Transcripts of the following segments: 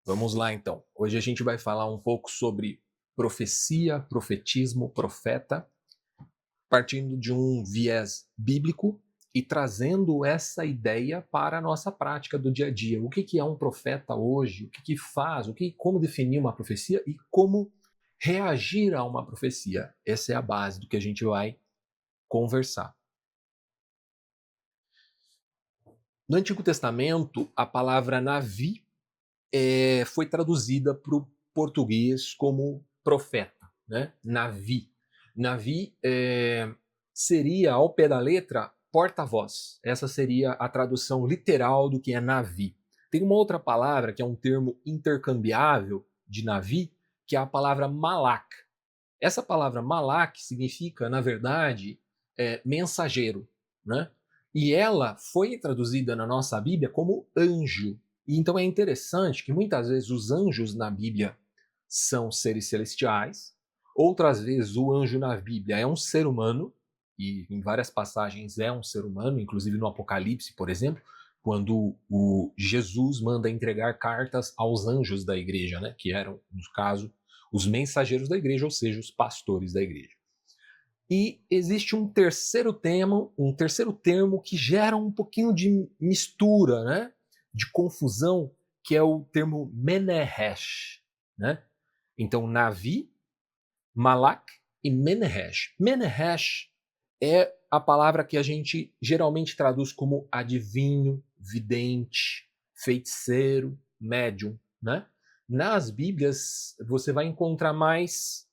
Vamos lá então. Hoje a gente vai falar um pouco sobre profecia, profetismo, profeta, partindo de um viés bíblico e trazendo essa ideia para a nossa prática do dia a dia. O que é um profeta hoje? O que faz? Como definir uma profecia e como reagir a uma profecia? Essa é a base do que a gente vai conversar. No Antigo Testamento, a palavra Navi foi traduzida para o português como profeta, né? Navi. Navi seria, ao pé da letra, porta-voz. Essa seria a tradução literal do que é Navi. Tem uma outra palavra que é um termo intercambiável de Navi, que é a palavra Malak. Essa palavra Malak significa, na verdade, mensageiro, né? E ela foi traduzida na nossa Bíblia como anjo. E então é interessante que muitas vezes os anjos na Bíblia são seres celestiais, outras vezes o anjo na Bíblia é um ser humano, e em várias passagens é um ser humano, inclusive no Apocalipse, por exemplo, quando o Jesus manda entregar cartas aos anjos da igreja, né, que eram, no caso, os mensageiros da igreja, ou seja, os pastores da igreja. E existe um terceiro termo que gera um pouquinho de mistura, né? De confusão, que é o termo Menehesh, né? Então, Navi, Malak e Menehesh. Menehesh é a palavra que a gente geralmente traduz como adivinho, vidente, feiticeiro, médium, né? Nas Bíblias, você vai encontrar mais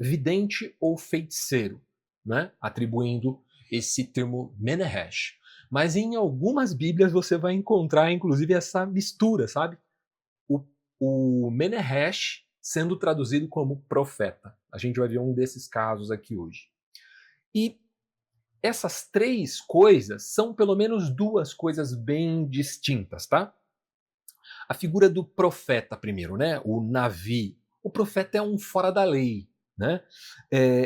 vidente ou feiticeiro, né? Atribuindo esse termo Menehesh. Mas em algumas Bíblias você vai encontrar, inclusive, essa mistura, sabe? O, o Menehesh sendo traduzido como profeta. A gente vai ver um desses casos aqui hoje. E essas três coisas são pelo menos duas coisas bem distintas, tá? A figura do profeta primeiro, né? O Navi. O profeta é um fora da lei, né?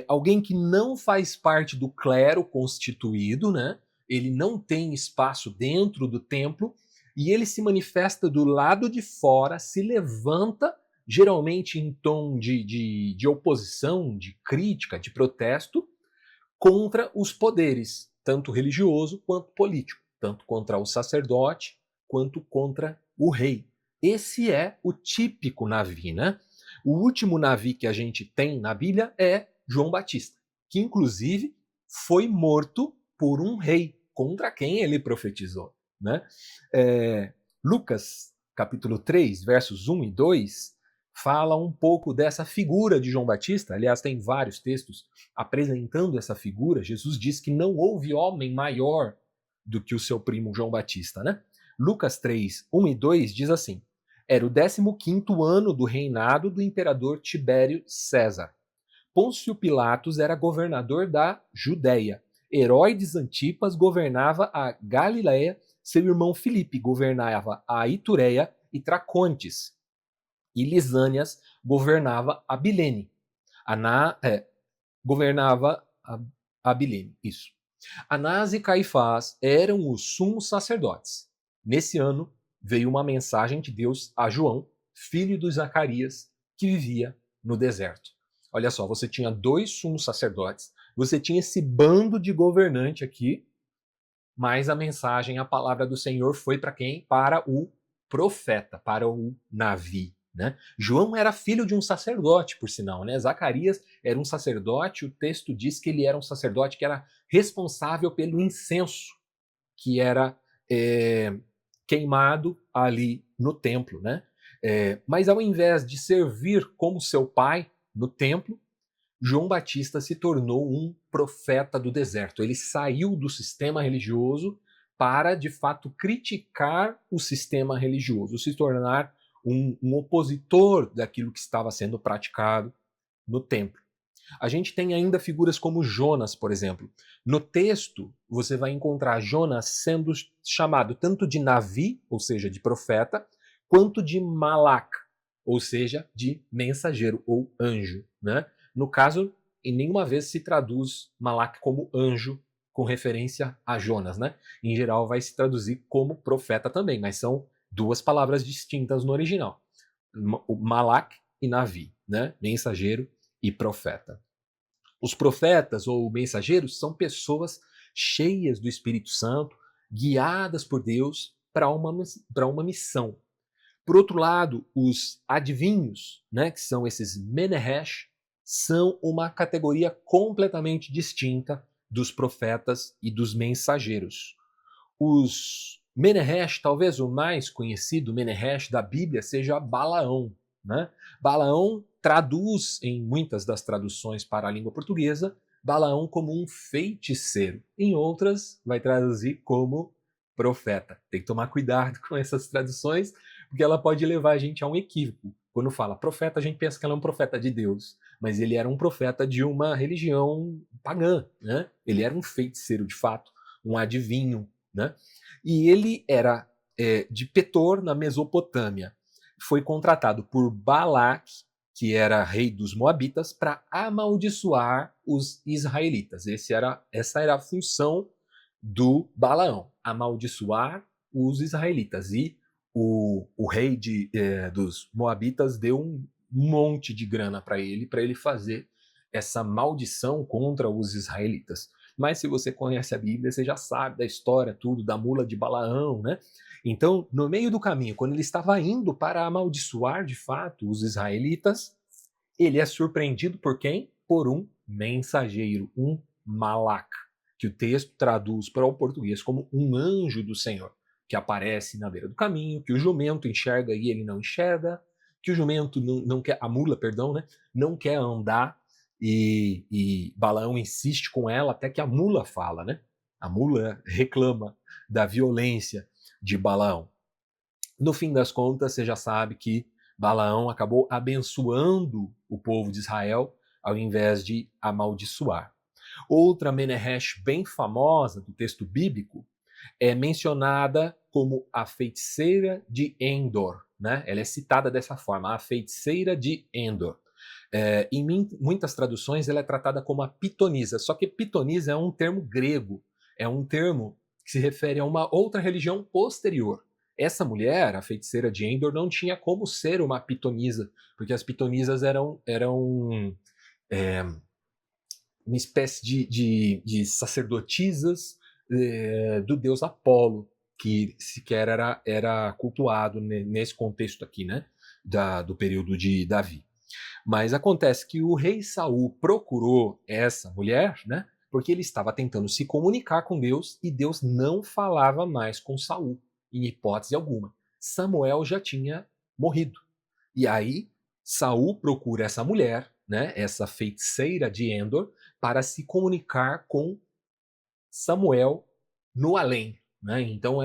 Alguém que não faz parte do clero constituído, né? Ele não tem espaço dentro do templo e ele se manifesta do lado de fora, se levanta, geralmente em tom de oposição, de crítica, de protesto, contra os poderes, tanto religioso quanto político, tanto contra o sacerdote quanto contra o rei. Esse é o típico Navi, né? O último Navi que a gente tem na Bíblia é João Batista, que inclusive foi morto por um rei contra quem ele profetizou, né? Lucas, capítulo 3, versos 1 e 2, fala um pouco dessa figura de João Batista. Aliás, tem vários textos apresentando essa figura. Jesus diz que não houve homem maior do que o seu primo João Batista, né? Lucas 3, 1 e 2 diz assim: era o 15º ano do reinado do imperador Tibério César. Pôncio Pilatos era governador da Judéia. Herodes Antipas governava a Galiléia. Seu irmão Filipe governava a Itureia e Tracontes. E Lisânias governava a Bilene. Governava a Bilene, isso. Anás e Caifás eram os sumos sacerdotes. Nesse ano veio uma mensagem de Deus a João, filho de Zacarias, que vivia no deserto. Olha só, você tinha dois sumos sacerdotes, você tinha esse bando de governante aqui, mas a mensagem, a palavra do Senhor foi para quem? Para o profeta, para o Navi. Né? João era filho de um sacerdote, por sinal. Né? Zacarias era um sacerdote, o texto diz que ele era um sacerdote que era responsável pelo incenso que era queimado ali no templo. Né? Mas ao invés de servir como seu pai no templo, João Batista se tornou um profeta do deserto. Ele saiu do sistema religioso para, de fato, criticar o sistema religioso, se tornar um opositor daquilo que estava sendo praticado no templo. A gente tem ainda figuras como Jonas, por exemplo. No texto, você vai encontrar Jonas sendo chamado tanto de Navi, ou seja, de profeta, quanto de Malak, ou seja, de mensageiro ou anjo. Né? No caso, em nenhuma vez se traduz Malak como anjo com referência a Jonas. Né? Em geral, vai se traduzir como profeta também, mas são duas palavras distintas no original. o Malak e Navi, né? Mensageiro e profeta. Os profetas ou mensageiros são pessoas cheias do Espírito Santo, guiadas por Deus para uma missão. Por outro lado, os adivinhos, né, que são esses Menehesh, são uma categoria completamente distinta dos profetas e dos mensageiros. Os Menehesh, talvez o mais conhecido Menehesh da Bíblia seja Balaão, né? Balaão traduz, em muitas das traduções para a língua portuguesa, Balaão como um feiticeiro. Em outras, vai traduzir como profeta. Tem que tomar cuidado com essas traduções, porque ela pode levar a gente a um equívoco. Quando fala profeta, a gente pensa que ela é um profeta de Deus, mas ele era um profeta de uma religião pagã, né? Ele era um feiticeiro de fato, um adivinho, né? E ele era de Petor, na Mesopotâmia. Foi contratado por Balac, que era rei dos Moabitas, para amaldiçoar os israelitas. Essa era a função do Balaão, amaldiçoar os israelitas. E o rei dos Moabitas deu um monte de grana para ele fazer essa maldição contra os israelitas. Mas se você conhece a Bíblia, você já sabe da história, tudo, da mula de Balaão, né? Então, no meio do caminho, quando ele estava indo para amaldiçoar de fato os israelitas, ele é surpreendido por quem? Por um mensageiro, um malak, que o texto traduz para o português como um anjo do Senhor, que aparece na beira do caminho, que o jumento enxerga e ele não enxerga, que o jumento não quer, a mula, perdão, né, não quer andar, e Balaão insiste com ela até que a mula fala, né? A mula reclama da violência de Balaão. No fim das contas, você já sabe que Balaão acabou abençoando o povo de Israel ao invés de amaldiçoar. Outra Menehesh bem famosa do texto bíblico é mencionada como a feiticeira de Endor, né? Ela é citada dessa forma, a feiticeira de Endor. Em muitas traduções ela é tratada como a pitonisa, só que pitonisa é um termo grego, é um termo que se refere a uma outra religião posterior. Essa mulher, a feiticeira de Endor, não tinha como ser uma pitonisa, porque as pitonisas eram uma espécie de sacerdotisas do deus Apolo, que sequer era cultuado nesse contexto aqui, né, do período de Davi. Mas acontece que o rei Saul procurou essa mulher, né, porque ele estava tentando se comunicar com Deus e Deus não falava mais com Saul, em hipótese alguma. Samuel já tinha morrido. E aí Saul procura essa mulher, né, essa feiticeira de Endor, para se comunicar com Samuel no além, né? Então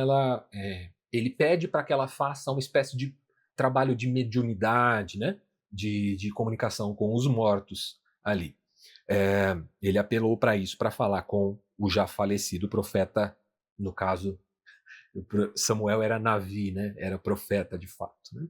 ele pede para que ela faça uma espécie de trabalho de mediunidade, né? De comunicação com os mortos ali. Ele apelou para isso, para falar com o já falecido profeta, no caso, Samuel era Navi, né? Era profeta de fato. Né?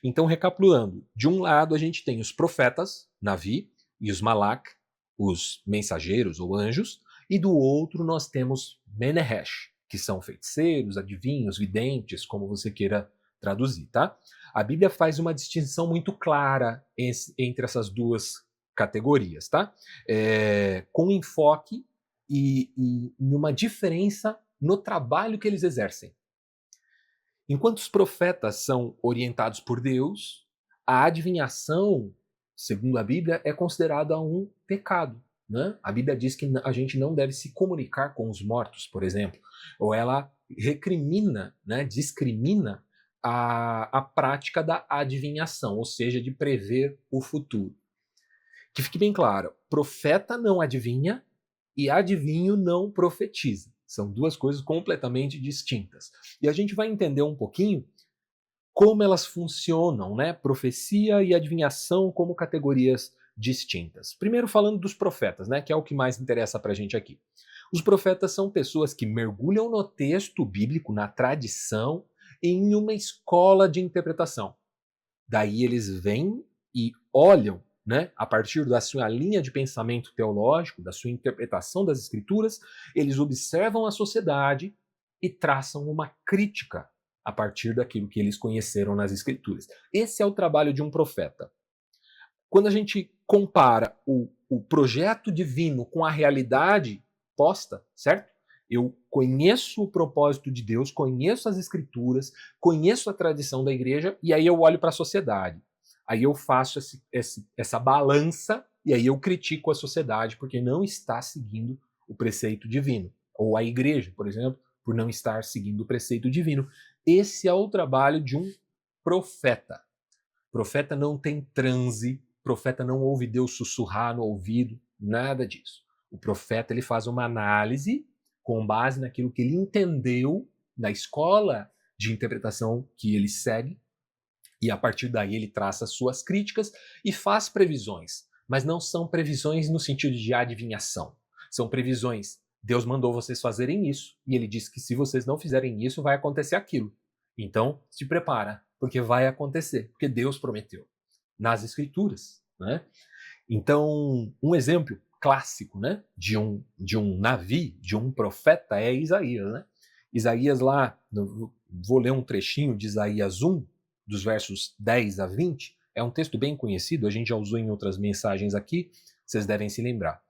Então, recapitulando, de um lado a gente tem os profetas, Navi, e os Malak, os mensageiros ou anjos, e do outro nós temos Menehesh, que são feiticeiros, adivinhos, videntes, como você queira traduzir, tá? A Bíblia faz uma distinção muito clara entre essas duas categorias, tá? Com enfoque e uma diferença no trabalho que eles exercem. Enquanto os profetas são orientados por Deus, a adivinhação, segundo a Bíblia, é considerada um pecado. Né? A Bíblia diz que a gente não deve se comunicar com os mortos, por exemplo, ou ela recrimina, né, discrimina a prática da adivinhação, ou seja, de prever o futuro. Que fique bem claro, profeta não adivinha e adivinho não profetiza. São duas coisas completamente distintas. E a gente vai entender um pouquinho como elas funcionam, né? Profecia e adivinhação como categorias distintas. Primeiro falando dos profetas, né? Que é o que mais interessa para a gente aqui. Os profetas são pessoas que mergulham no texto bíblico, na tradição, em uma escola de interpretação. Daí eles vêm e olham, né, a partir da sua linha de pensamento teológico, da sua interpretação das escrituras, eles observam a sociedade e traçam uma crítica a partir daquilo que eles conheceram nas Escrituras. Esse é o trabalho de um profeta. Quando a gente compara o projeto divino com a realidade posta, certo? Eu conheço o propósito de Deus, conheço as Escrituras, conheço a tradição da igreja, e aí eu olho para a sociedade. Aí eu faço essa balança, e aí eu critico a sociedade, porque não está seguindo o preceito divino. Ou a igreja, por exemplo, por não estar seguindo o preceito divino. Esse é o trabalho de um profeta. Profeta não tem transe, profeta não ouve Deus sussurrar no ouvido, nada disso. O profeta ele faz uma análise com base naquilo que ele entendeu na escola de interpretação que ele segue, e a partir daí ele traça suas críticas e faz previsões, mas não são previsões no sentido de adivinhação. São previsões. Deus mandou vocês fazerem isso, e ele disse que se vocês não fizerem isso, vai acontecer aquilo. Então, se prepara, porque vai acontecer, porque Deus prometeu nas Escrituras, né? Então, um exemplo clássico, né, de um navi, de um profeta é Isaías, né? Isaías lá, vou ler um trechinho de Isaías 1, dos versos 10 a 20, é um texto bem conhecido, a gente já usou em outras mensagens aqui, vocês devem se lembrar.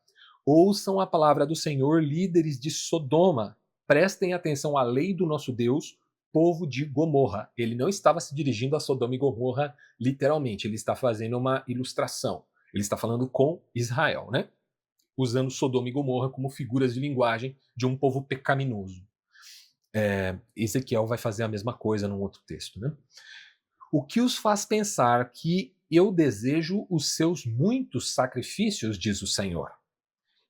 Ouçam a palavra do Senhor, líderes de Sodoma, prestem atenção à lei do nosso Deus, povo de Gomorra. Ele não estava se dirigindo a Sodoma e Gomorra literalmente, ele está fazendo uma ilustração. Ele está falando com Israel, né? Usando Sodoma e Gomorra como figuras de linguagem de um povo pecaminoso. Ezequiel vai fazer a mesma coisa num outro texto, né? O que os faz pensar que eu desejo os seus muitos sacrifícios, diz o Senhor.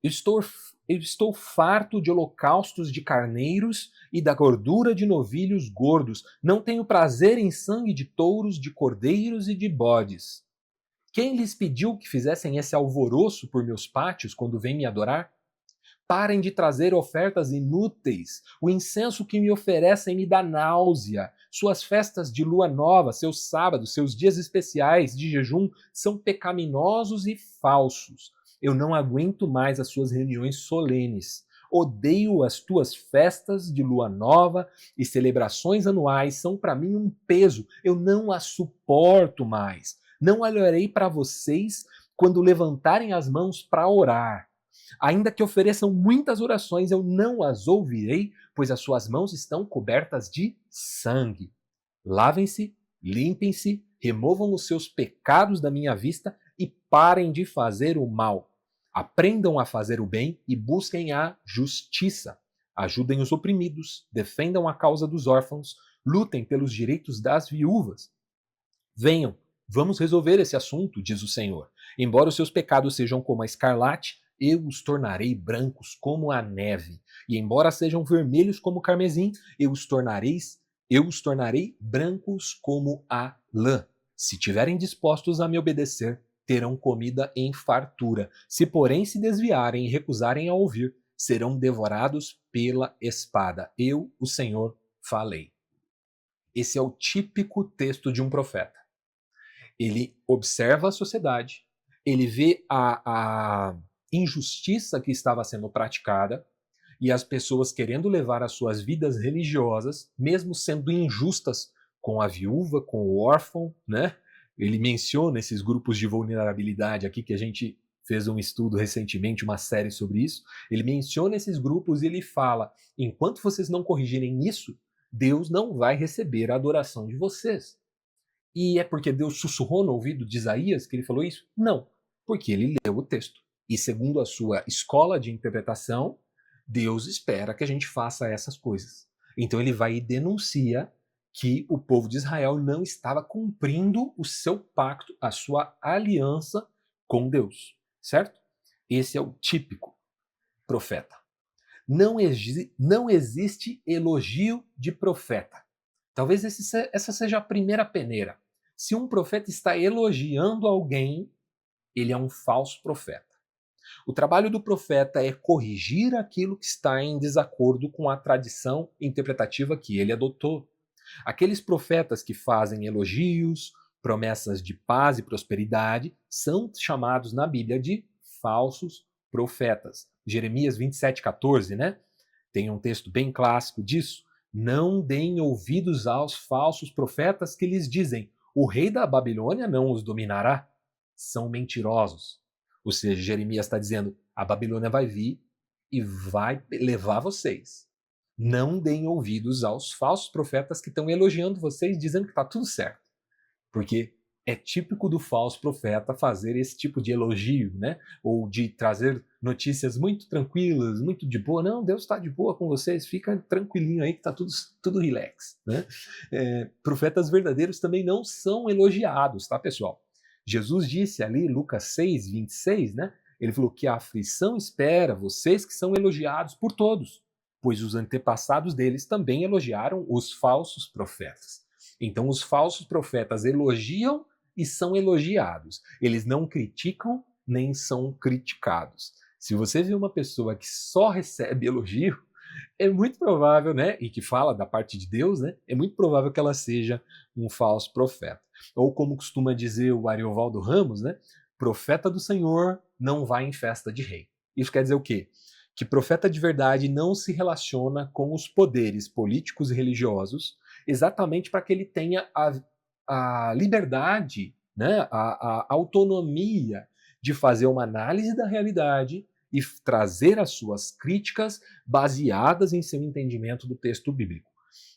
Eu estou farto de holocaustos de carneiros e da gordura de novilhos gordos. Não tenho prazer em sangue de touros, de cordeiros e de bodes. Quem lhes pediu que fizessem esse alvoroço por meus pátios quando vêm me adorar? Parem de trazer ofertas inúteis. O incenso que me oferecem me dá náusea. Suas festas de lua nova, seus sábados, seus dias especiais de jejum são pecaminosos e falsos. Eu não aguento mais as suas reuniões solenes. Odeio as tuas festas de lua nova e celebrações anuais, são para mim um peso. Eu não as suporto mais. Não olharei para vocês quando levantarem as mãos para orar. Ainda que ofereçam muitas orações, eu não as ouvirei, pois as suas mãos estão cobertas de sangue. Lavem-se, limpem-se, removam os seus pecados da minha vista e parem de fazer o mal. Aprendam a fazer o bem e busquem a justiça. Ajudem os oprimidos, defendam a causa dos órfãos, lutem pelos direitos das viúvas. Venham, vamos resolver esse assunto, diz o Senhor. Embora os seus pecados sejam como a escarlate, eu os tornarei brancos como a neve. E embora sejam vermelhos como o carmesim, eu os tornarei brancos como a lã. Se tiverem dispostos a me obedecer, terão comida em fartura. Se, porém, se desviarem e recusarem a ouvir, serão devorados pela espada. Eu, o Senhor, falei. Esse é o típico texto de um profeta. Ele observa a sociedade, ele vê a injustiça que estava sendo praticada e as pessoas querendo levar as suas vidas religiosas, mesmo sendo injustas com a viúva, com o órfão, né? Ele menciona esses grupos de vulnerabilidade aqui, que a gente fez um estudo recentemente, uma série sobre isso. Ele menciona esses grupos e ele fala: enquanto vocês não corrigirem isso, Deus não vai receber a adoração de vocês. E é porque Deus sussurrou no ouvido de Isaías que ele falou isso? Não, porque ele leu o texto. E segundo a sua escola de interpretação, Deus espera que a gente faça essas coisas. Então ele vai e denuncia que o povo de Israel não estava cumprindo o seu pacto, a sua aliança com Deus, certo? Esse é o típico profeta. Não existe elogio de profeta. Talvez essa seja a primeira peneira. Se um profeta está elogiando alguém, ele é um falso profeta. O trabalho do profeta é corrigir aquilo que está em desacordo com a tradição interpretativa que ele adotou. Aqueles profetas que fazem elogios, promessas de paz e prosperidade, são chamados na Bíblia de falsos profetas. Jeremias 27,14, né? Tem um texto bem clássico disso. Não deem ouvidos aos falsos profetas que lhes dizem: o rei da Babilônia não os dominará. São mentirosos. Ou seja, Jeremias está dizendo: a Babilônia vai vir e vai levar vocês. Não deem ouvidos aos falsos profetas que estão elogiando vocês, dizendo que está tudo certo. Porque é típico do falso profeta fazer esse tipo de elogio, né? Ou de trazer notícias muito tranquilas, muito de boa. Não, Deus está de boa com vocês, fica tranquilinho aí que está tudo relax, né? Profetas verdadeiros também não são elogiados, tá, pessoal? Jesus disse ali, Lucas 6, 26, né? Ele falou que a aflição espera vocês que são elogiados por todos, pois os antepassados deles também elogiaram os falsos profetas. Então, os falsos profetas elogiam e são elogiados. Eles não criticam nem são criticados. Se você vê uma pessoa que só recebe elogio, é muito provável, né, e que fala da parte de Deus, né, é muito provável que ela seja um falso profeta. Ou como costuma dizer o Ariovaldo Ramos, né, profeta do Senhor não vai em festa de rei. Isso quer dizer o quê? Que profeta de verdade não se relaciona com os poderes políticos e religiosos, exatamente para que ele tenha a liberdade, né, a autonomia de fazer uma análise da realidade e trazer as suas críticas baseadas em seu entendimento do texto bíblico.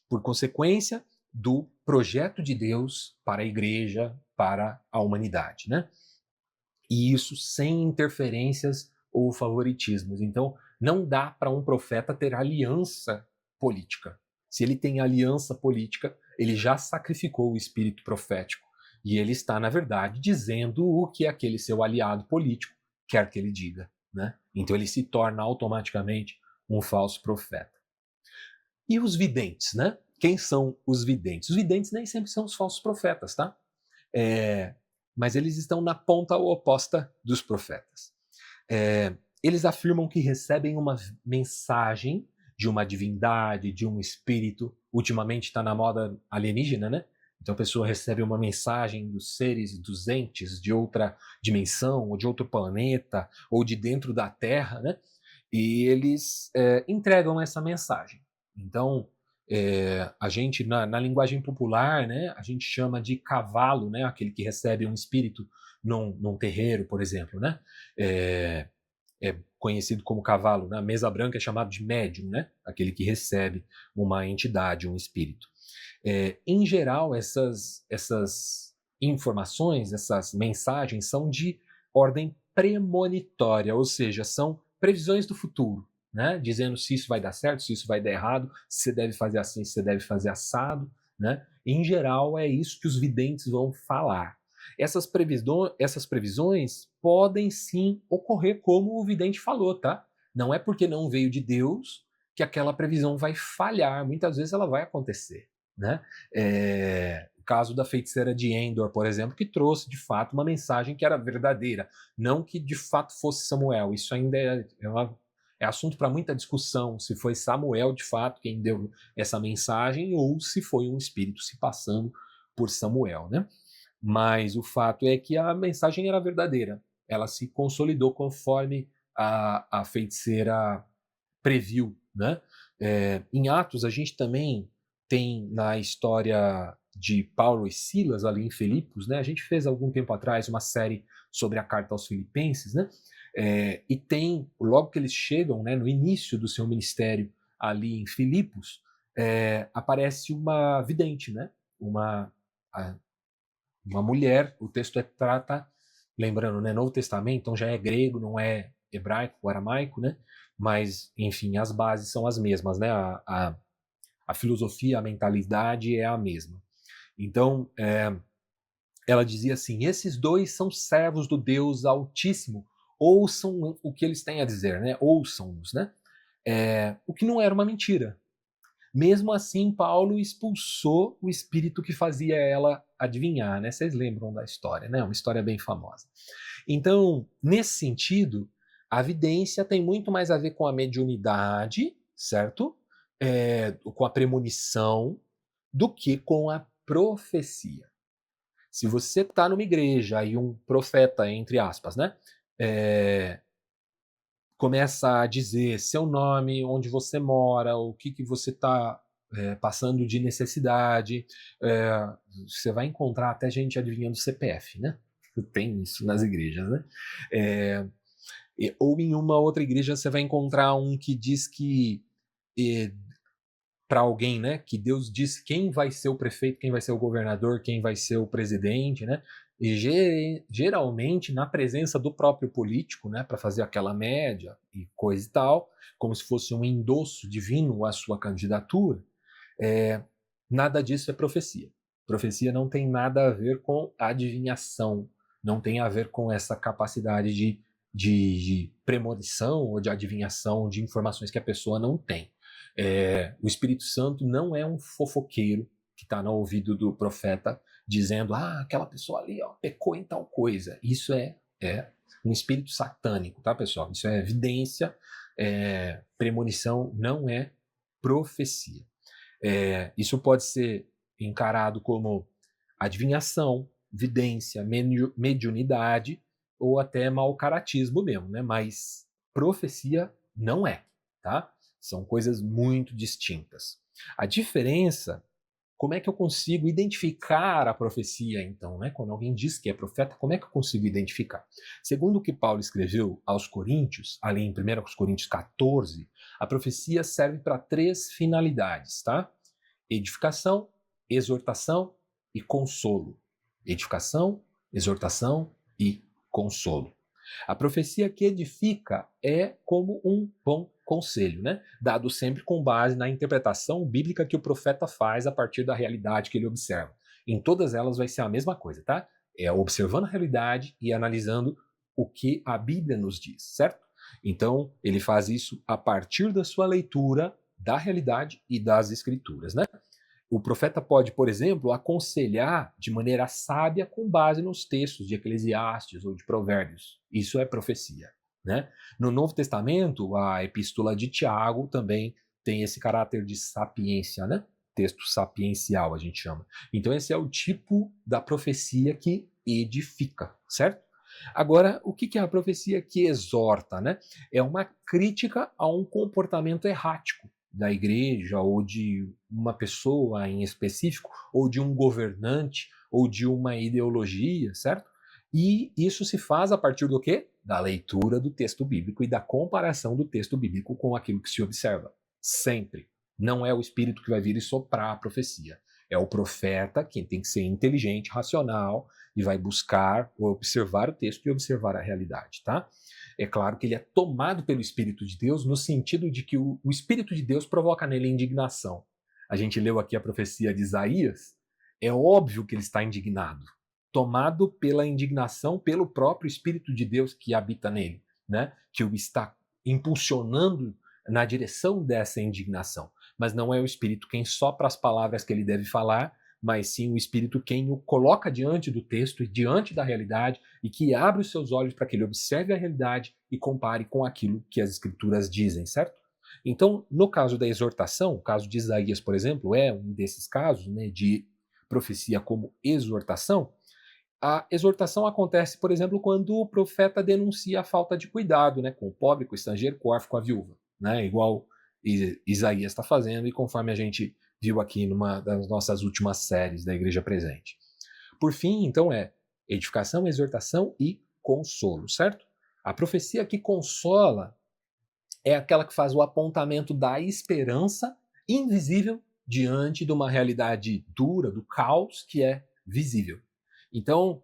Por consequência do projeto de Deus para a igreja, para a humanidade, né? E isso sem interferências ou favoritismos. Então, não dá para um profeta ter aliança política. Se ele tem aliança política, ele já sacrificou o espírito profético. E ele está, na verdade, dizendo o que aquele seu aliado político quer que ele diga, né? Então ele se torna automaticamente um falso profeta. E os videntes, né? Quem são os videntes? Os videntes nem sempre são os falsos profetas, tá? Mas eles estão na ponta oposta dos profetas. Eles afirmam que recebem uma mensagem de uma divindade, de um espírito. Ultimamente está na moda alienígena, né? Então a pessoa recebe uma mensagem dos seres, dos entes de outra dimensão, ou de outro planeta, ou de dentro da Terra, né? E eles entregam essa mensagem. Então, a gente, na linguagem popular, né, a gente chama de cavalo, né, aquele que recebe um espírito num terreiro, por exemplo, né? É conhecido como cavalo. Na mesa branca é chamado de médium, né? Aquele que recebe uma entidade, um espírito. Em geral, essas informações, essas mensagens são de ordem premonitória, ou seja, são previsões do futuro, né? Dizendo se isso vai dar certo, se isso vai dar errado, se você deve fazer assim, se você deve fazer assado, né? Em geral, é isso que os videntes vão falar. Essas previsões podem sim ocorrer como o vidente falou, tá? Não é porque não veio de Deus que aquela previsão vai falhar. Muitas vezes ela vai acontecer, né? O caso da feiticeira de Endor, por exemplo, que trouxe de fato uma mensagem que era verdadeira, não que de fato fosse Samuel. Isso ainda é assunto para muita discussão, se foi Samuel de fato quem deu essa mensagem ou se foi um espírito se passando por Samuel, né? Mas o fato é que a mensagem era verdadeira. Ela se consolidou conforme a feiticeira previu, né? Em Atos, a gente também tem na história de Paulo e Silas, ali em Filipos, né? A gente fez algum tempo atrás uma série sobre a carta aos Filipenses, né? E tem, logo que eles chegam, né, no início do seu ministério ali em Filipos, aparece uma vidente, né? Uma mulher. O texto trata, lembrando, né, Novo Testamento, então já é grego, não é hebraico ou aramaico, né? Mas, enfim, as bases são as mesmas, né? A filosofia, a mentalidade é a mesma. Então, ela dizia assim: esses dois são servos do Deus Altíssimo, ouçam o que eles têm a dizer, né? Ouçam-nos, né? O que não era uma mentira. Mesmo assim, Paulo expulsou o espírito que fazia ela adivinhar, né? Vocês lembram da história, né? Uma história bem famosa. Então, nesse sentido, a vidência tem muito mais a ver com a mediunidade, certo? Com a premonição, do que com a profecia. Se você está numa igreja e um profeta, entre aspas, né? Começa a dizer seu nome, onde você mora, o que você está passando de necessidade. Você vai encontrar até gente adivinhando CPF, né? Tem isso nas igrejas, né? Ou em uma outra igreja você vai encontrar um que diz que para alguém, né, que Deus diz quem vai ser o prefeito, quem vai ser o governador, quem vai ser o presidente, né? E geralmente na presença do próprio político, né, para fazer aquela média e coisa e tal, como se fosse um endosso divino à sua candidatura. Nada disso é profecia. Profecia não tem nada a ver com adivinhação, não tem a ver com essa capacidade de premonição ou de adivinhação de informações que a pessoa não tem. O Espírito Santo não é um fofoqueiro que está no ouvido do profeta dizendo, aquela pessoa ali pecou em tal coisa. Isso é um espírito satânico, tá, pessoal? Isso é evidência, premonição não é profecia. Isso pode ser encarado como adivinhação, vidência, mediunidade ou até mau caratismo mesmo, né? Mas profecia não é, tá? São coisas muito distintas. A diferença, como é que eu consigo identificar a profecia, então, né? Quando alguém diz que é profeta, como é que eu consigo identificar? Segundo o que Paulo escreveu aos Coríntios, ali em 1 Coríntios 14, a profecia serve para 3 finalidades, tá? Edificação, exortação e consolo. Edificação, exortação e consolo. A profecia que edifica é como um bom conselho, né? Dado sempre com base na interpretação bíblica que o profeta faz a partir da realidade que ele observa. Em todas elas vai ser a mesma coisa, tá? É observando a realidade e analisando o que a Bíblia nos diz, certo? Então, ele faz isso a partir da sua leitura da realidade e das escrituras, né? O profeta pode, por exemplo, aconselhar de maneira sábia com base nos textos de Eclesiastes ou de Provérbios. Isso é profecia, né? No Novo Testamento, a Epístola de Tiago também tem esse caráter de sapiência, né? Texto sapiencial, a gente chama. Então, esse é o tipo da profecia que edifica, certo? Agora, o que é a profecia que exorta, né? É uma crítica a um comportamento errático da igreja ou de uma pessoa em específico, ou de um governante, ou de uma ideologia, certo? E isso se faz a partir do quê? Da leitura do texto bíblico e da comparação do texto bíblico com aquilo que se observa. Sempre. Não é o espírito que vai vir e soprar a profecia. É o profeta quem tem que ser inteligente, racional e vai buscar observar o texto e observar a realidade, tá? É claro que ele é tomado pelo Espírito de Deus no sentido de que o Espírito de Deus provoca nele indignação. A gente leu aqui a profecia de Isaías, é óbvio que ele está indignado, tomado pela indignação pelo próprio Espírito de Deus que habita nele, né? Que o está impulsionando na direção dessa indignação. Mas não é o Espírito quem sopra as palavras que ele deve falar, mas sim o Espírito quem o coloca diante do texto e diante da realidade e que abre os seus olhos para que ele observe a realidade e compare com aquilo que as Escrituras dizem, certo? Então, no caso da exortação, o caso de Isaías, por exemplo, é um desses casos, né, de profecia como exortação. A exortação acontece, por exemplo, quando o profeta denuncia a falta de cuidado, né, com o pobre, com o estrangeiro, com o órfão, com a viúva, né, igual Isaías está fazendo e conforme a gente viu aqui numa das nossas últimas séries da Igreja Presente. Por fim, então, é edificação, exortação e consolo, certo? A profecia que consola é aquela que faz o apontamento da esperança invisível diante de uma realidade dura, do caos que é visível. Então,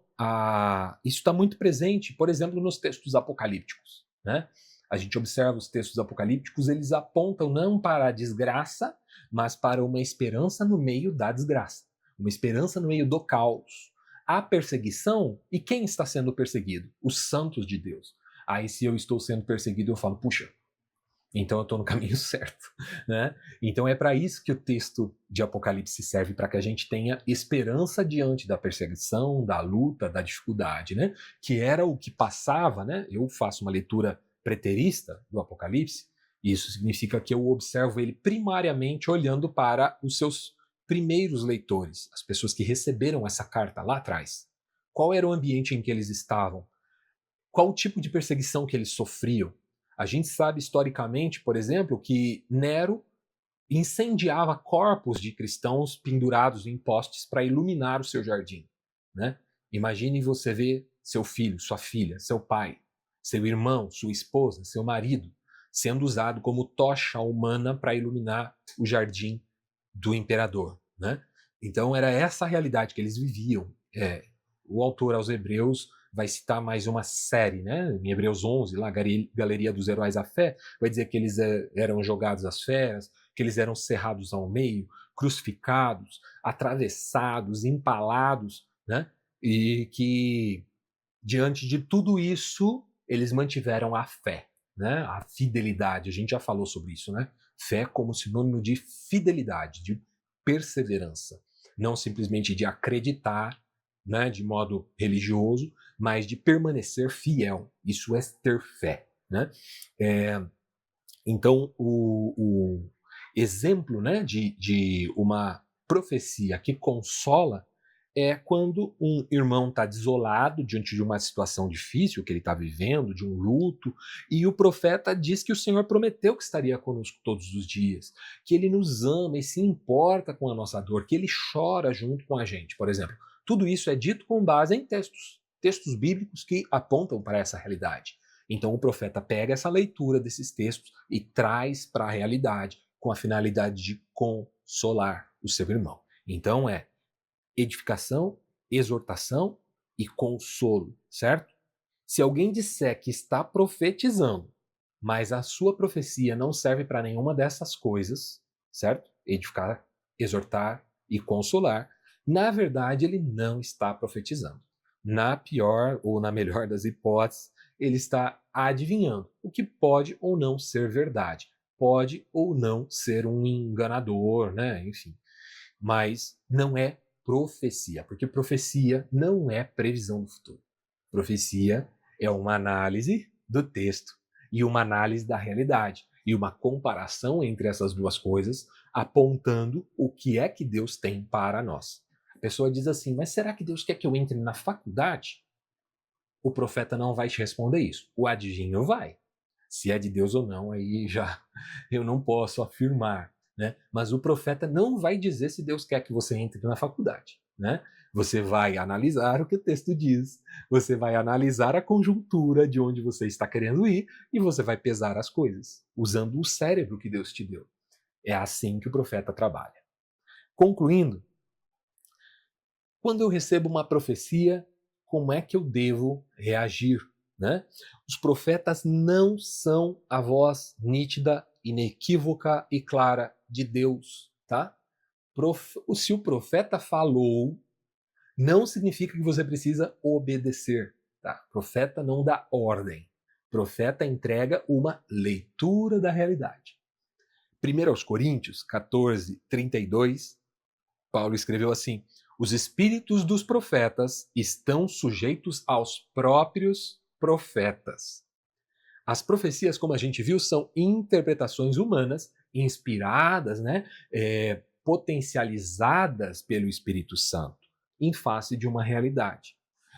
isso está muito presente, por exemplo, nos textos apocalípticos, né? A gente observa os textos apocalípticos, eles apontam não para a desgraça, mas para uma esperança no meio da desgraça, uma esperança no meio do caos. A perseguição, e quem está sendo perseguido? Os santos de Deus. Aí, se eu estou sendo perseguido, eu falo, puxa, então eu estou no caminho certo, né? Então é para isso que o texto de Apocalipse serve, para que a gente tenha esperança diante da perseguição, da luta, da dificuldade, né? Que era o que passava, né? Eu faço uma leitura preterista do Apocalipse, e isso significa que eu observo ele primariamente olhando para os seus primeiros leitores, as pessoas que receberam essa carta lá atrás. Qual era o ambiente em que eles estavam? Qual o tipo de perseguição que eles sofriam? A gente sabe historicamente, por exemplo, que Nero incendiava corpos de cristãos pendurados em postes para iluminar o seu jardim, né? Imagine você ver seu filho, sua filha, seu pai, seu irmão, sua esposa, seu marido sendo usado como tocha humana para iluminar o jardim do imperador, né? Então era essa a realidade que eles viviam. O autor aos Hebreus vai citar mais uma série, né? Em Hebreus 11, lá, Galeria dos Heróis da Fé, vai dizer que eles eram jogados às feras, que eles eram cerrados ao meio, crucificados, atravessados, empalados, né? E que, diante de tudo isso, eles mantiveram a fé, né? A fidelidade. A gente já falou sobre isso, né? Fé como sinônimo de fidelidade, de perseverança. Não simplesmente de acreditar, né, de modo religioso, mas de permanecer fiel. Isso é ter fé, né? Então, o exemplo, né, de uma profecia que consola é quando um irmão está desolado diante de uma situação difícil que ele está vivendo, de um luto, e o profeta diz que o Senhor prometeu que estaria conosco todos os dias, que ele nos ama e se importa com a nossa dor, que ele chora junto com a gente, por exemplo. Tudo isso é dito com base em textos bíblicos que apontam para essa realidade. Então o profeta pega essa leitura desses textos e traz para a realidade com a finalidade de consolar o seu irmão. Então é edificação, exortação e consolo, certo? Se alguém disser que está profetizando, mas a sua profecia não serve para nenhuma dessas coisas, certo? Edificar, exortar e consolar, na verdade ele não está profetizando. Na pior ou na melhor das hipóteses, ele está adivinhando o que pode ou não ser verdade, pode ou não ser um enganador, né? Enfim, mas não é profecia, porque profecia não é previsão do futuro. Profecia é uma análise do texto e uma análise da realidade e uma comparação entre essas duas coisas, apontando o que é que Deus tem para nós. A pessoa diz assim: mas será que Deus quer que eu entre na faculdade? O profeta não vai te responder isso. O adivinho vai. Se é de Deus ou não, aí já eu não posso afirmar, né? Mas o profeta não vai dizer se Deus quer que você entre na faculdade, né? Você vai analisar o que o texto diz, você vai analisar a conjuntura de onde você está querendo ir e você vai pesar as coisas, usando o cérebro que Deus te deu. É assim que o profeta trabalha. Concluindo, quando eu recebo uma profecia, como é que eu devo reagir, né? Os profetas não são a voz nítida, inequívoca e clara de Deus, tá? Se o profeta falou, não significa que você precisa obedecer, tá? Profeta não dá ordem. Profeta entrega uma leitura da realidade. 1 Coríntios 14, 32, Paulo escreveu assim: os espíritos dos profetas estão sujeitos aos próprios profetas. As profecias, como a gente viu, são interpretações humanas, inspiradas, né, potencializadas pelo Espírito Santo, em face de uma realidade.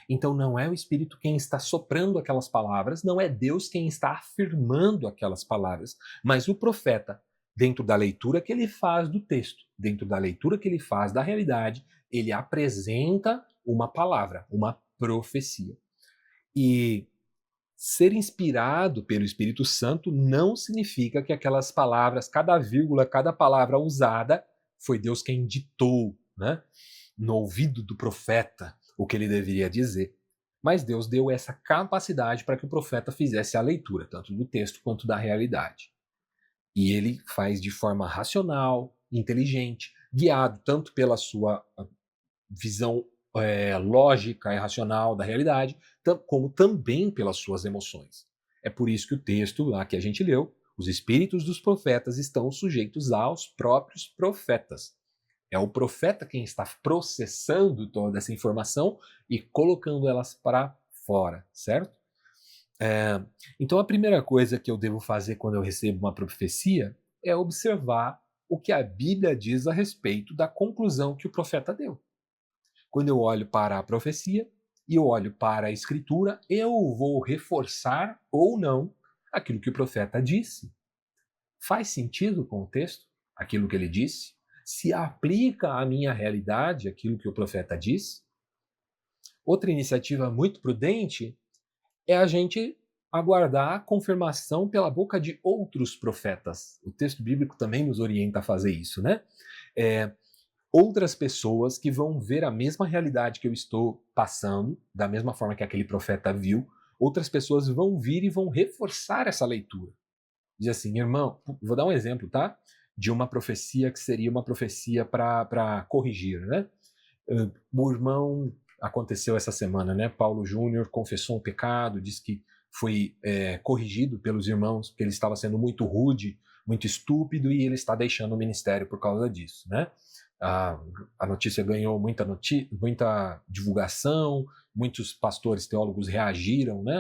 Então não é o Espírito quem está soprando aquelas palavras, não é Deus quem está afirmando aquelas palavras, mas o profeta, dentro da leitura que ele faz do texto, dentro da leitura que ele faz da realidade, ele apresenta uma palavra, uma profecia. E ser inspirado pelo Espírito Santo não significa que aquelas palavras, cada vírgula, cada palavra usada, foi Deus quem ditou, né, no ouvido do profeta o que ele deveria dizer. Mas Deus deu essa capacidade para que o profeta fizesse a leitura, tanto do texto quanto da realidade. E ele faz de forma racional, inteligente, guiado tanto pela sua visão lógica e racional da realidade, como também pelas suas emoções. É por isso que o texto lá que a gente leu, os espíritos dos profetas estão sujeitos aos próprios profetas. É o profeta quem está processando toda essa informação e colocando elas para fora, certo? Então a primeira coisa que eu devo fazer quando eu recebo uma profecia é observar o que a Bíblia diz a respeito da conclusão que o profeta deu. Quando eu olho para a profecia e eu olho para a Escritura, eu vou reforçar ou não aquilo que o profeta disse. Faz sentido com o texto? aquilo que ele disse? Se aplica à minha realidade aquilo que o profeta disse? Outra iniciativa muito prudente é a gente aguardar a confirmação pela boca de outros profetas. O texto bíblico também nos orienta a fazer isso, né? Outras pessoas que vão ver a mesma realidade que eu estou passando, da mesma forma que aquele profeta viu, outras pessoas vão vir e vão reforçar essa leitura. Diz assim, irmão, vou dar um exemplo, tá? De uma profecia que seria uma profecia para corrigir, né? O irmão, aconteceu essa semana, né? Paulo Júnior confessou um pecado, disse que foi corrigido pelos irmãos, porque ele estava sendo muito rude, muito estúpido, e ele está deixando o ministério por causa disso, né? A notícia ganhou muita divulgação, muitos pastores teólogos reagiram, né,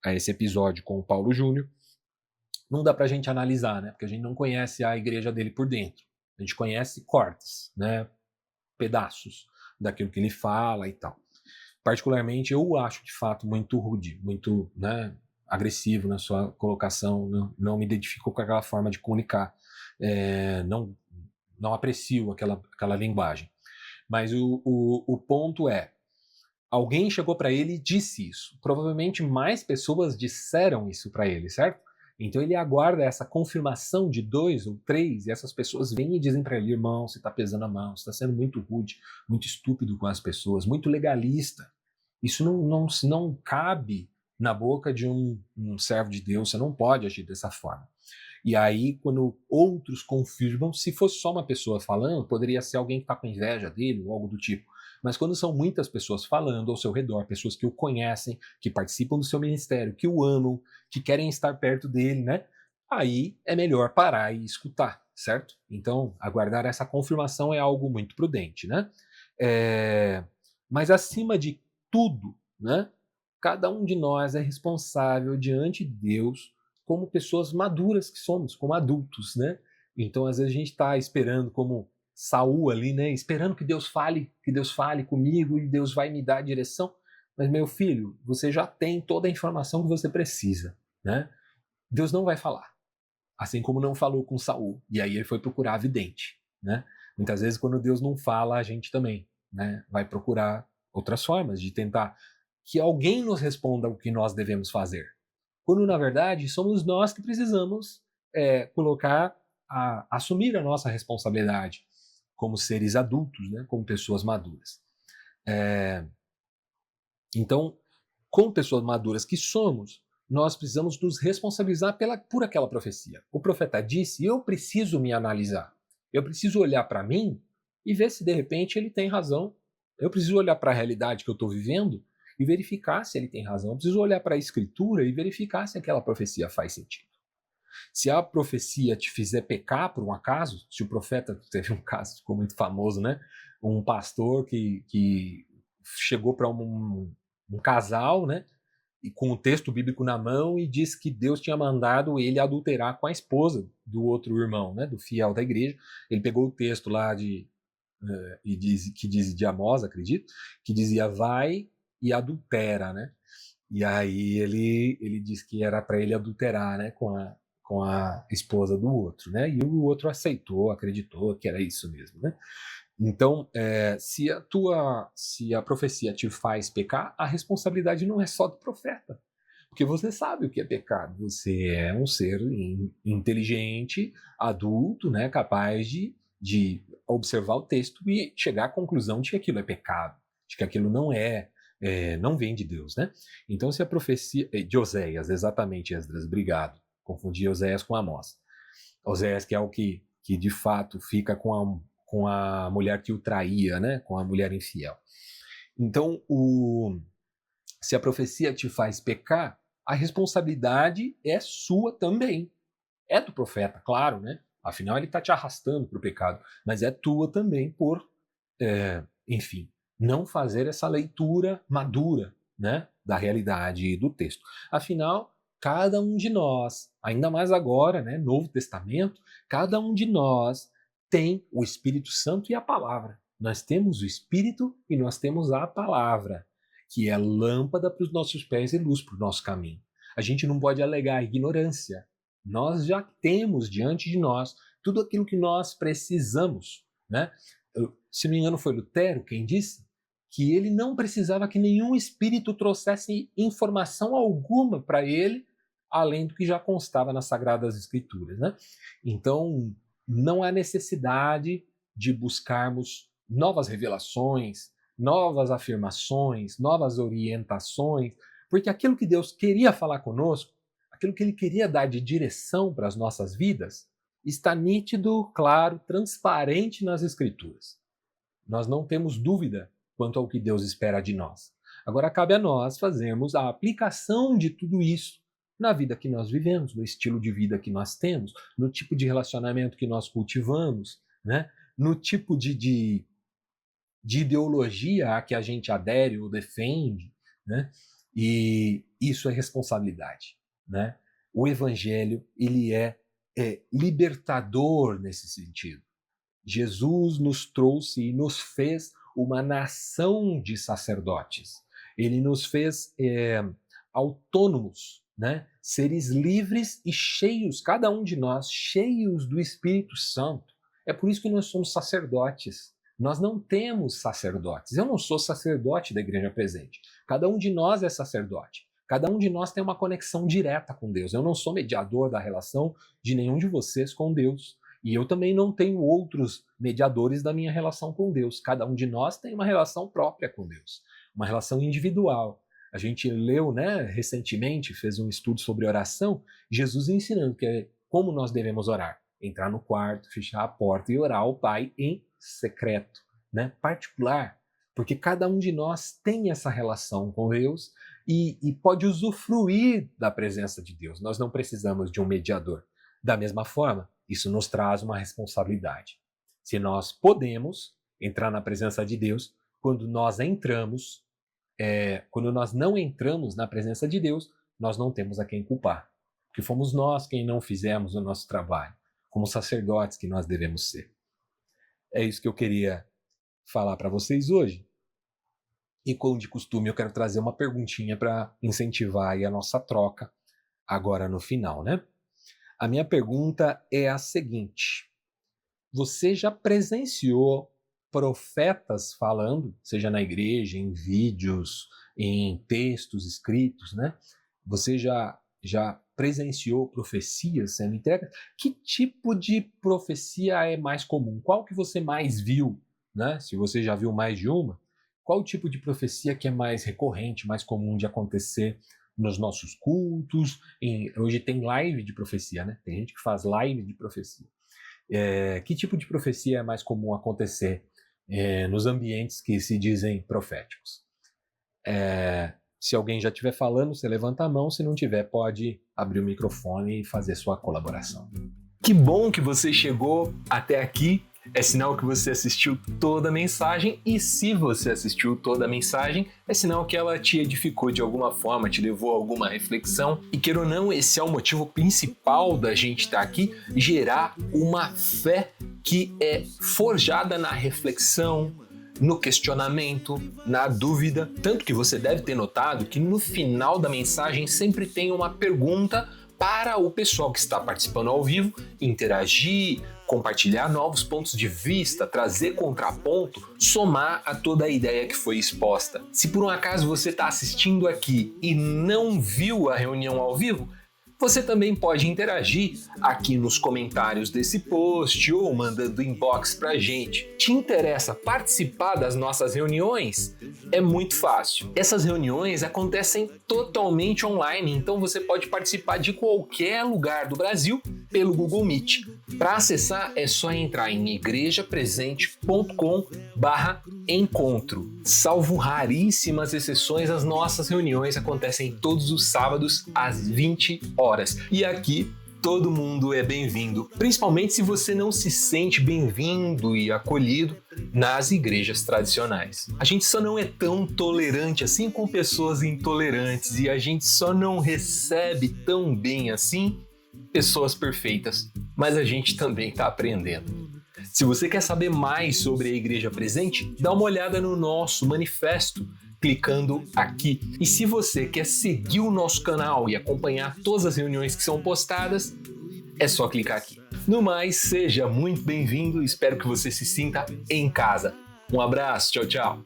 a esse episódio com o Paulo Júnior. Não dá para a gente analisar, né, porque a gente não conhece a igreja dele por dentro. A gente conhece cortes, né, pedaços daquilo que ele fala e tal. Particularmente, eu acho de fato muito rude, muito, né, agressivo na sua colocação, não me identifico com aquela forma de comunicar, não aprecio aquela linguagem. Mas o ponto é, alguém chegou para ele e disse isso. Provavelmente mais pessoas disseram isso para ele, certo? Então ele aguarda essa confirmação de 2 ou 3, e essas pessoas vêm e dizem para ele, irmão, você está pesando a mão, você está sendo muito rude, muito estúpido com as pessoas, muito legalista. Isso não cabe na boca de um servo de Deus, você não pode agir dessa forma. E aí, quando outros confirmam, se fosse só uma pessoa falando, poderia ser alguém que está com inveja dele ou algo do tipo. Mas quando são muitas pessoas falando ao seu redor, pessoas que o conhecem, que participam do seu ministério, que o amam, que querem estar perto dele, né? Aí é melhor parar e escutar, certo? Então, aguardar essa confirmação é algo muito prudente, né? Mas acima de tudo, né? Cada um de nós é responsável diante de Deus como pessoas maduras que somos, como adultos, né? Então, às vezes a gente está esperando, como Saul ali, né? Esperando que Deus fale comigo e Deus vai me dar a direção. Mas, meu filho, você já tem toda a informação que você precisa, né? Deus não vai falar, assim como não falou com Saul. E aí ele foi procurar a vidente, né? Muitas vezes, quando Deus não fala, a gente também, né, vai procurar outras formas de tentar que alguém nos responda o que nós devemos fazer. Quando, na verdade, somos nós que precisamos assumir a nossa responsabilidade como seres adultos, né, como pessoas maduras. Então, como pessoas maduras que somos, nós precisamos nos responsabilizar por aquela profecia. O profeta disse, eu preciso me analisar. Eu preciso olhar para mim e ver se, de repente, ele tem razão. Eu preciso olhar para a realidade que eu estou vivendo e verificar se ele tem razão. Eu preciso olhar para a escritura e verificar se aquela profecia faz sentido. Se a profecia te fizer pecar por um acaso, se o profeta, teve um caso, ficou muito famoso, né? Um pastor que chegou para um casal, né? E com o texto bíblico na mão, e disse que Deus tinha mandado ele adulterar com a esposa do outro irmão, né? Do fiel da igreja. Ele pegou o texto lá que diz de Amós, acredito, que dizia vai e adultera, né? E aí ele disse que era para ele adulterar, né, com a esposa do outro, né? E o outro aceitou, acreditou que era isso mesmo, né? Então, se a profecia te faz pecar, a responsabilidade não é só do profeta, porque você sabe o que é pecado. Você é um ser inteligente, adulto, né, capaz de observar o texto e chegar à conclusão de que aquilo é pecado, de que aquilo não vem de Deus, né? Então, se a profecia de Oséias, exatamente, Esdras, obrigado, confundi Oséias com Amós. Oséias, que é o que de fato fica com a mulher que o traía, né? Com a mulher infiel. Então, se a profecia te faz pecar, a responsabilidade é sua também. É do profeta, claro, né? Afinal, ele está te arrastando para o pecado, mas é tua também por, enfim, não fazer essa leitura madura, né, da realidade do texto. Afinal, cada um de nós, ainda mais agora, né, Novo Testamento, cada um de nós tem o Espírito Santo e a palavra. Nós temos o Espírito e nós temos a palavra, que é lâmpada para os nossos pés e luz para o nosso caminho. A gente não pode alegar ignorância. Nós já temos diante de nós tudo aquilo que nós precisamos, né? Se não me engano, foi Lutero quem disse que ele não precisava que nenhum espírito trouxesse informação alguma para ele, além do que já constava nas Sagradas Escrituras, né? Então, não há necessidade de buscarmos novas revelações, novas afirmações, novas orientações, porque aquilo que Deus queria falar conosco, aquilo que Ele queria dar de direção para as nossas vidas, está nítido, claro, transparente nas Escrituras. Nós não temos dúvida quanto ao que Deus espera de nós. Agora cabe a nós fazermos a aplicação de tudo isso na vida que nós vivemos, no estilo de vida que nós temos, no tipo de relacionamento que nós cultivamos, né? No tipo de ideologia a que a gente adere ou defende, né? E isso é responsabilidade, né? O Evangelho, ele é libertador nesse sentido. Jesus nos trouxe e nos fez uma nação de sacerdotes. Ele nos fez autônomos, né? Seres livres e cheios, cada um de nós, cheios do Espírito Santo. É por isso que nós somos sacerdotes. Nós não temos sacerdotes. Eu não sou sacerdote da Igreja Presente. Cada um de nós é sacerdote. Cada um de nós tem uma conexão direta com Deus. Eu não sou mediador da relação de nenhum de vocês com Deus. E eu também não tenho outros mediadores da minha relação com Deus. Cada um de nós tem uma relação própria com Deus, uma relação individual. A gente leu, né, recentemente, fez um estudo sobre oração, Jesus ensinando como nós devemos orar. Entrar no quarto, fechar a porta e orar ao Pai em secreto, né, particular. Porque cada um de nós tem essa relação com Deus e pode usufruir da presença de Deus. Nós não precisamos de um mediador. Da mesma forma, isso nos traz uma responsabilidade. Se nós podemos entrar na presença de Deus, quando nós não entramos na presença de Deus, nós não temos a quem culpar. Porque fomos nós quem não fizemos o nosso trabalho, como sacerdotes que nós devemos ser. É isso que eu queria falar para vocês hoje. E como de costume, eu quero trazer uma perguntinha para incentivar aí a nossa troca agora no final, né? A minha pergunta é a seguinte: você já presenciou profetas falando, seja na igreja, em vídeos, em textos escritos, né? Você já presenciou profecias sendo entregues? Que tipo de profecia é mais comum? Qual que você mais viu, né? Se você já viu mais de uma, qual o tipo de profecia que é mais recorrente, mais comum de acontecer nos nossos cultos? Hoje tem live de profecia, né? Tem gente que faz live de profecia. Que tipo de profecia é mais comum acontecer nos ambientes que se dizem proféticos? Se alguém já estiver falando, você levanta a mão. Se não tiver, pode abrir o microfone e fazer sua colaboração. Que bom que você chegou até aqui. É sinal que você assistiu toda a mensagem, e se você assistiu toda a mensagem, é sinal que ela te edificou de alguma forma, te levou a alguma reflexão. E queira ou não, esse é o motivo principal da gente estar aqui, gerar uma fé que é forjada na reflexão, no questionamento, na dúvida. Tanto que você deve ter notado que no final da mensagem sempre tem uma pergunta para o pessoal que está participando ao vivo interagir, compartilhar novos pontos de vista, trazer contraponto, somar a toda a ideia que foi exposta. Se por um acaso você está assistindo aqui e não viu a reunião ao vivo, você também pode interagir aqui nos comentários desse post ou mandando inbox pra gente. Te interessa participar das nossas reuniões? É muito fácil. Essas reuniões acontecem totalmente online, então você pode participar de qualquer lugar do Brasil pelo Google Meet. Para acessar é só entrar em igrejapresente.com/encontro. Salvo raríssimas exceções, as nossas reuniões acontecem todos os sábados às 20 horas. E aqui todo mundo é bem-vindo, principalmente se você não se sente bem-vindo e acolhido nas igrejas tradicionais. A gente só não é tão tolerante assim com pessoas intolerantes, e a gente só não recebe tão bem assim pessoas perfeitas, mas a gente também está aprendendo. Se você quer saber mais sobre a Igreja Presente, dá uma olhada no nosso manifesto, clicando aqui. E se você quer seguir o nosso canal e acompanhar todas as reuniões que são postadas, é só clicar aqui. No mais, seja muito bem-vindo e espero que você se sinta em casa. Um abraço, tchau, tchau.